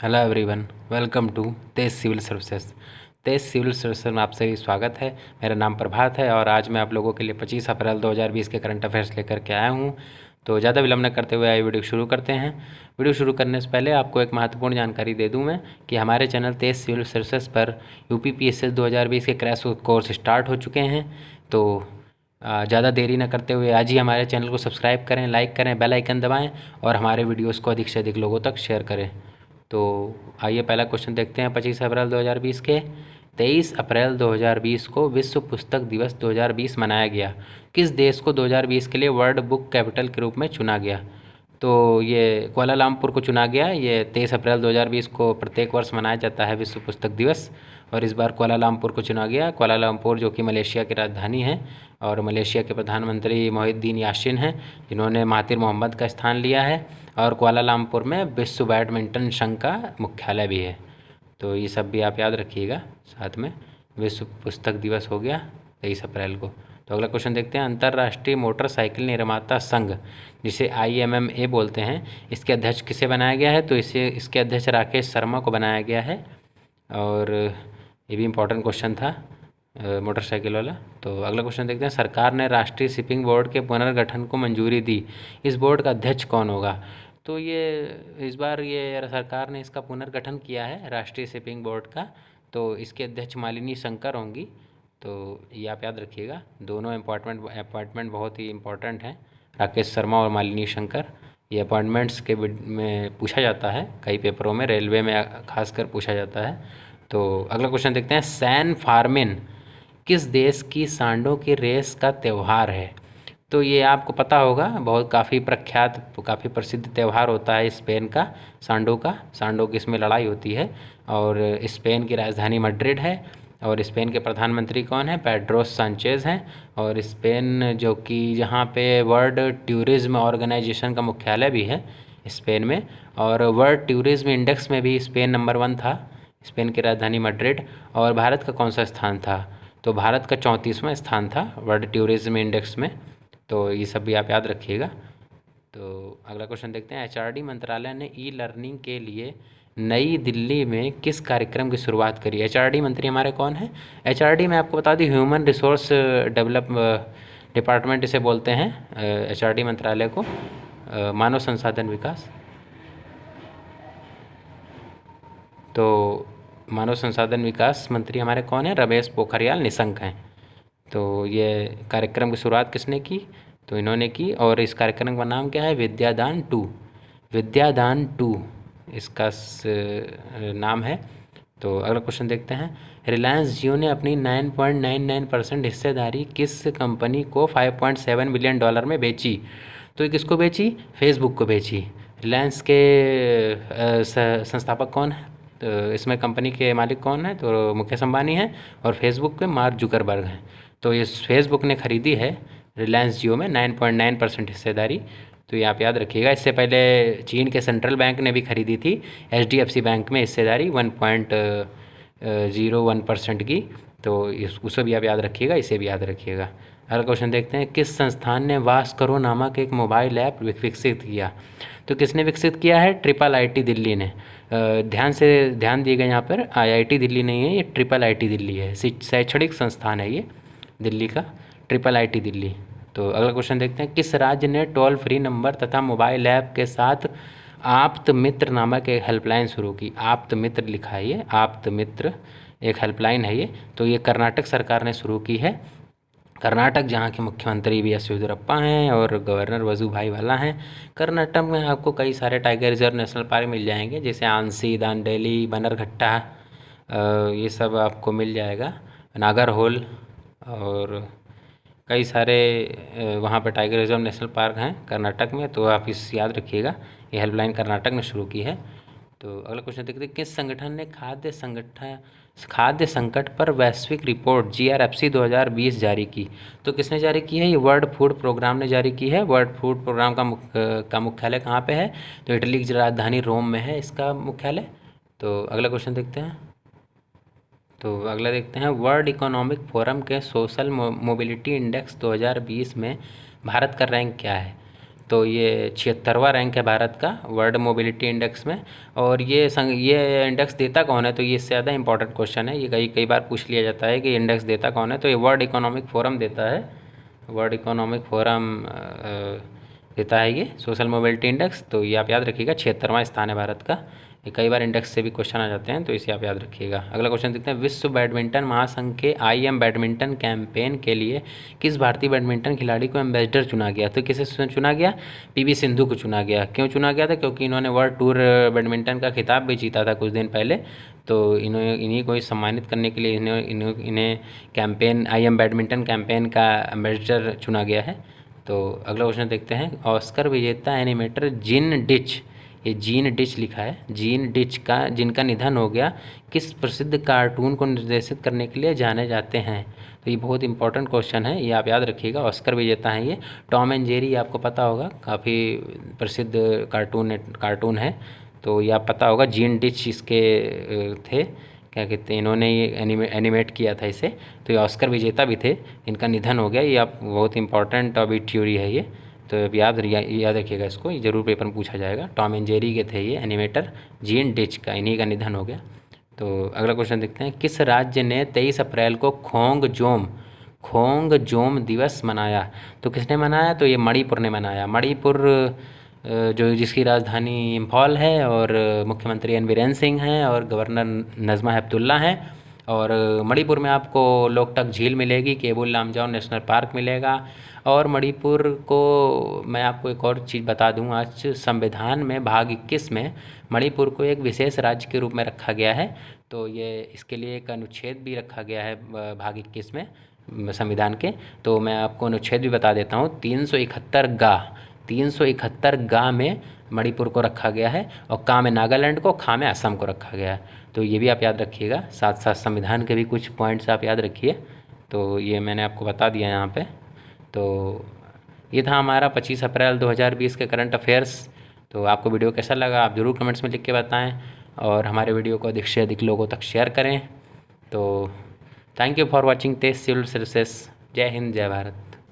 Hello everyone, welcome to Tej civil services. Tej civil services में आप सभी स्वागत है। मेरा नाम प्रभात है और आज मैं आप लोगों के लिए 25 अप्रैल 2020 के करंट अफेयर्स लेकर के आया हूँ। तो ज़्यादा विलंब न करते हुए आइए वीडियो शुरू करते हैं। वीडियो शुरू करने से पहले आपको एक महत्वपूर्ण जानकारी दे दूँ मैं कि हमारे चैनल तेज सिविल सर्विसेज पर UPPSS 2020 के क्रैश कोर्स स्टार्ट हो चुके हैं। तो ज़्यादा देरी न करते हुए आज ही हमारे चैनल को सब्सक्राइब करें, लाइक करें, बेल आइकन दबाएं और हमारे वीडियोज़ को अधिक से अधिक लोगों तक शेयर करें। तो आइए पहला क्वेश्चन देखते हैं। 25 अप्रैल 2020 के 23 अप्रैल 2020 को विश्व पुस्तक दिवस 2020 मनाया गया। किस देश को 2020 के लिए वर्ल्ड बुक कैपिटल के रूप में चुना गया? तो ये कुआलालंपुर को चुना गया। ये 23 अप्रैल 2020 को प्रत्येक वर्ष मनाया जाता है विश्व पुस्तक दिवस, और इस बार कुआलालंपुर को चुना गया। कुआलालंपुर जो कि मलेशिया की राजधानी है और मलेशिया के प्रधानमंत्री मोहिउद्दीन यासिन हैं, जिन्होंने महातिर मोहम्मद का स्थान लिया है। और कुआलालंपुर में विश्व बैडमिंटन संघ का मुख्यालय भी है। तो ये सब भी आप याद रखिएगा। साथ में विश्व पुस्तक दिवस हो गया 23 अप्रैल को। तो अगला क्वेश्चन देखते हैं। अंतर्राष्ट्रीय मोटरसाइकिल निर्माता संघ, जिसे IMMA बोलते हैं, इसके अध्यक्ष किसे बनाया गया है? तो इसके अध्यक्ष राकेश शर्मा को बनाया गया है। और ये भी इम्पोर्टेंट क्वेश्चन था मोटरसाइकिल वाला। तो अगला क्वेश्चन देखते हैं। सरकार ने राष्ट्रीय शिपिंग बोर्ड के पुनर्गठन को मंजूरी दी। इस बोर्ड का अध्यक्ष कौन होगा? तो ये इस बार ये सरकार ने इसका पुनर्गठन किया है, राष्ट्रीय शिपिंग बोर्ड का। तो इसके अध्यक्ष मालिनी शंकर होंगी। तो ये आप याद रखिएगा। दोनों अपॉइंटमेंट बहुत ही इम्पोर्टेंट हैं, राकेश शर्मा और मालिनी शंकर। ये अपॉइंटमेंट्स के में पूछा जाता है, कई पेपरों में, रेलवे में खासकर पूछा जाता है। तो अगला क्वेश्चन देखते हैं। सैन फार्मिन किस देश की सांडों की रेस का त्यौहार है? तो ये आपको पता होगा, बहुत काफ़ी प्रख्यात, काफ़ी प्रसिद्ध त्यौहार होता है स्पेन का, सांडों का। सांडों की इसमें लड़ाई होती है और स्पेन की राजधानी मैड्रिड है। और स्पेन के प्रधानमंत्री कौन है? पेड्रो सांचेज हैं। और स्पेन जो कि जहाँ पे वर्ल्ड टूरिज़्म ऑर्गेनाइजेशन का मुख्यालय भी है स्पेन में, और वर्ल्ड टूरिज़्म इंडेक्स में भी स्पेन नंबर 1 था, स्पेन की राजधानी मैड्रिड। और भारत का कौन सा स्थान था? तो भारत का 34वां स्थान था वर्ल्ड टूरिज़्म इंडेक्स में। तो ये सब भी आप याद रखिएगा। तो अगला क्वेश्चन देखते हैं। HRD मंत्रालय ने ई-लर्निंग के लिए नई दिल्ली में किस कार्यक्रम की शुरुआत करी? HRD मंत्री हमारे कौन हैं? HRD मैं आपको बता दूं, ह्यूमन रिसोर्स डेवलप डिपार्टमेंट इसे बोलते हैं, HRD मंत्रालय को, मानव संसाधन विकास। तो मानव संसाधन विकास मंत्री हमारे कौन हैं? रमेश पोखरियाल निशंक हैं। तो ये कार्यक्रम की शुरुआत किसने की? तो इन्होंने की। और इस कार्यक्रम का नाम क्या है? विद्यादान 2। विद्यादान 2 इसका नाम है। तो अगला क्वेश्चन देखते हैं। रिलायंस जियो ने अपनी 9.99% हिस्सेदारी किस कंपनी को $5.7 बिलियन में बेची? तो ये किसको बेची? फेसबुक को बेची। रिलायंस के संस्थापक कौन है? तो इसमें कंपनी के मालिक कौन है? तो मुकेश अंबानी हैं। और फेसबुक के मार्क जुकरबर्ग हैं। तो ये फेसबुक ने खरीदी है रिलायंस जियो में 9.9% हिस्सेदारी। तो ये आप याद रखिएगा। इससे पहले चीन के सेंट्रल बैंक ने भी खरीदी थी HDFC बैंक में हिस्सेदारी 1.01% की। तो उसे भी आप याद रखिएगा, इसे भी याद रखिएगा। अगला क्वेश्चन देखते हैं। किस संस्थान ने वास करो नामक एक मोबाइल ऐप विकसित किया? तो किसने विकसित किया है? IIIT दिल्ली ने। ध्यान दिएगा, यहाँ पर IIT दिल्ली नहीं है, ये IIIT दिल्ली है, शैक्षणिक संस्थान है ये दिल्ली का, IIIT दिल्ली। तो अगला क्वेश्चन देखते हैं। किस राज्य ने टोल फ्री नंबर तथा मोबाइल ऐप के साथ आप्त मित्र नामक एक हेल्पलाइन शुरू की? आप्त मित्र लिखा है ये, आप्त मित्र एक हेल्पलाइन है ये। तो ये कर्नाटक सरकार ने शुरू की है। कर्नाटक, जहाँ के मुख्यमंत्री BS येदियुरप्पा हैं और गवर्नर वजुभाई वाला हैं। कर्नाटक में आपको कई सारे टाइगर रिजर्व नेशनल पार्क मिल जाएंगे, जैसे आंसी, दांडेली, बन्नरघट्टा, ये सब आपको मिल जाएगा, नागरहोल, और कई सारे वहाँ पे टाइगर रिजर्व नेशनल पार्क हैं कर्नाटक में। तो आप इस याद रखिएगा, ये हेल्पलाइन कर्नाटक ने शुरू की है। तो अगला क्वेश्चन देखते हैं। किस संगठन ने खाद्य संकट पर वैश्विक रिपोर्ट GRFC 2020 जारी की? तो किसने जारी की है? ये वर्ल्ड फूड प्रोग्राम ने जारी की है। वर्ल्ड फूड प्रोग्राम का मुख्यालय कहाँ पे है? तो इटली की राजधानी रोम में है इसका मुख्यालय। तो अगला क्वेश्चन देखते हैं। तो अगला देखते हैं। वर्ल्ड इकोनॉमिक फोरम के सोशल मोबिलिटी इंडेक्स 2020 में भारत का रैंक क्या है? तो ये 76वां रैंक है भारत का वर्ल्ड मोबिलिटी इंडेक्स में। और ये इंडेक्स देता कौन है, तो ये इससे ज़्यादा इंपॉर्टेंट क्वेश्चन है, ये कई बार पूछ लिया जाता है कि इंडेक्स देता कौन है, तो ये वर्ल्ड इकोनॉमिक फोरम देता है। वर्ल्ड इकोनॉमिक फोरम देता है ये सोशल मोबिलिटी इंडेक्स। तो ये आप याद रखिएगा, 76वां स्थान है भारत का। ये कई बार इंडेक्स से भी क्वेश्चन आ जाते हैं, तो इसे आप याद रखिएगा। अगला क्वेश्चन देखते हैं, विश्व बैडमिंटन महासंघ के IM बैडमिंटन कैंपेन के लिए किस भारतीय बैडमिंटन खिलाड़ी को एम्बेसडर चुना गया। तो किसे चुना गया, PV सिंधु को चुना गया। क्यों चुना गया था, क्योंकि इन्होंने वर्ल्ड टूर बैडमिंटन का खिताब भी जीता था कुछ दिन पहले, तो इन्हीं को सम्मानित करने के लिए इन्हें कैंपेन IM बैडमिंटन कैंपेन का एम्बेसडर चुना गया है। तो अगला क्वेश्चन देखते हैं, ऑस्कर विजेता एनिमेटर जीन डिच, ये जीन डिच लिखा है, जीन डिच का जिनका निधन हो गया, किस प्रसिद्ध कार्टून को निर्देशित करने के लिए जाने जाते हैं। तो ये बहुत इंपॉर्टेंट क्वेश्चन है, ये आप याद रखिएगा। ऑस्कर विजेता हैं ये, टॉम एंड जेरी आपको पता होगा, काफ़ी प्रसिद्ध कार्टून है, तो ये आप पता होगा। जीन डिच इसके थे, क्या कहते हैं, इन्होंने ये एनिमेट किया था इसे, तो ये ऑस्कर विजेता भी थे, इनका निधन हो गया। ये आप बहुत इंपॉर्टेंट ऑबिट्यूरी है ये, तो अब याद रखिएगा इसको, ये जरूर पेपर में पूछा जाएगा। टॉम एंड जेरी के थे ये एनिमेटर, जीन डिच का, इन्हीं का निधन हो गया। तो अगला क्वेश्चन देखते हैं, किस राज्य ने 23 अप्रैल को खोंगजोम दिवस मनाया। तो किसने मनाया, तो ये मणिपुर ने मनाया। मणिपुर जो जिसकी राजधानी इम्फॉल है, और मुख्यमंत्री एन बीरेन सिंह हैं, और गवर्नर नज़मा हेपतुल्ला हैं। और मणिपुर में आपको लोकटक झील मिलेगी, केबुल लामजाओ नेशनल पार्क मिलेगा। और मणिपुर को मैं आपको एक और चीज़ बता दूं, आज संविधान में भाग 21 में मणिपुर को एक विशेष राज्य के रूप में रखा गया है। तो ये इसके लिए एक अनुच्छेद भी रखा गया है भाग 21 में संविधान के। तो मैं आपको अनुच्छेद भी बता देता हूँ, 371 गा में मणिपुर को रखा गया है, और का में नागालैंड को, खा में असम को रखा गया है। तो ये भी आप याद रखिएगा, साथ साथ संविधान के भी कुछ पॉइंट्स आप याद रखिए। तो ये मैंने आपको बता दिया यहाँ पे। तो ये था हमारा 25 अप्रैल 2020 के करंट अफेयर्स। तो आपको वीडियो कैसा लगा आप ज़रूर कमेंट्स में लिख के बताएं, और हमारे वीडियो को अधिक से अधिक लोगों तक शेयर करें। तो thank you for watching Tej civil services. जय हिंद, जय भारत।